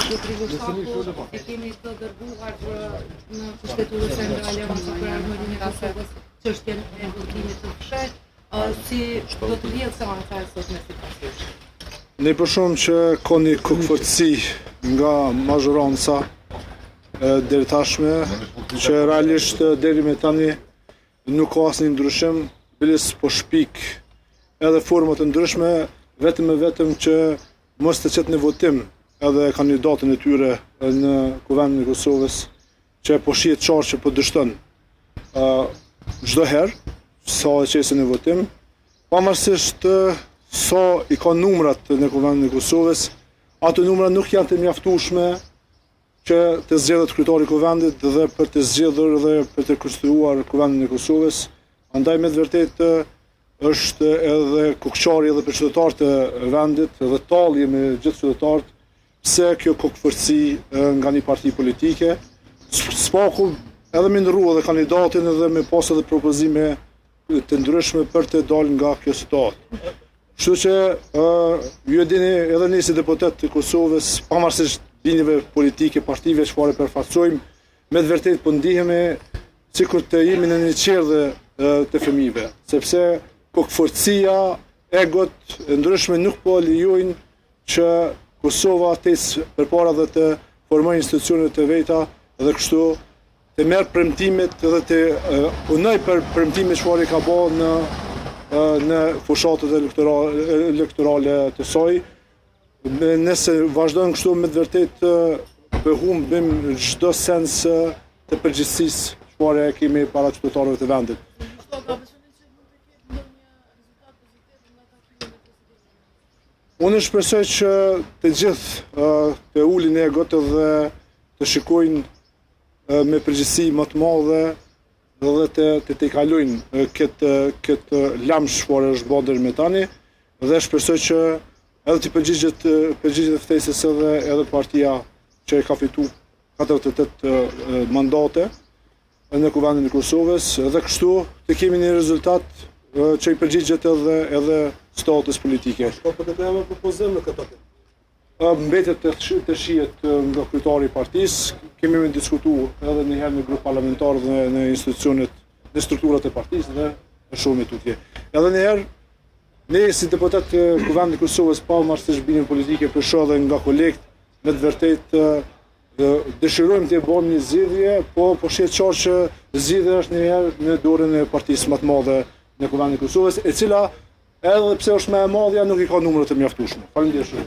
E kemi të dërguar në pushtetuese në Alevanca për Harmoninë e Kosovës çështjen e votimit të fshehtë, si do të vijë seanca e sotme sipas. Ne përshum që ka një kokëfortësi nga mazhoranca deri tashme që realisht deri me tani nuk ka asnjë ndryshim, biles po shpik edhe forma të ndryshme vetëm që mos të qetë në votim edhe kandidatën e tyre në Kuvendin e Kosovës që po shihet qartë që po dështon çdo herë sa e qesin në votim, pavarësisht sa i ka numrat në Kuvendin e Kosovës, ato numra nuk janë të mjaftueshme që të zgjedhet kryetari i Kuvendit dhe për të zgjedhur dhe për të konstruuar Kuvendin e Kosovës. Andaj me të vërtetë është edhe kokçari edhe për qytetarët e vendit dhe tallje me gjithë qytetarët pse kjo kokëfortësi nga një parti politike, spaku edhe me ndërrua edhe kandidatin edhe me pas edhe propozime të ndryshme për të dalë nga kjo situatë. Kështu që ju e dini edhe ne si deputet të Kosovës, pavarësisht linjeve politike, partive çfarë përfaqësojmë, me të vërtetë po ndihemi sikur të jemi në një qerdhe të fëmijëve, sepse kokëfortësia, egot e ndryshme nuk po lejojnë që Kosova të ecë përpara dhe të formojë institucione të veta dhe kështu të merr premtimet dhe të punoj për premtimet çfarë ka bërë në fushatet elektorale të saj. Nëse vazhdojnë kështu me të vërtetë humbim çdo sens të përgjegjësisë çfarë kemi para qytetarëve të vendit. Unë shpresoj që të gjithë të ulin egot dhe të shikojnë me përgjegjësi më të madhe dhe të kalojnë këtë lamsh çfarë është bërë deri më tani dhe shpresoj që edhe të përgjigjet ftesës edhe partia që ka fituar 48 mandate në Kuvendin e Kosovës dhe kështu të kemi një rezultat që i përgjigjet edhe statës politike. Ka për të bëjmë propozim në këtë atë? Mbetet të shihet nga kryetari i partisë, kemi me diskutu edhe një herë në grup parlamentar dhe në institucionet, në strukturat e partisë dhe në shumë tutje. Edhe një herë, ne si deputet të Kuvendit të Kosovës, pavarësisht binjeve politike për shoh nga kolegët, me të vërtetë dëshirojmë të bëjmë një zgjidhje, po shihet qartë që zgjidhja është një herë në dorën e partisë më të madhe në Kuvendin e Kosovës, e cila edhe pse është më e madhja nuk i ka numra të mjaftueshme. Faleminderit shumë.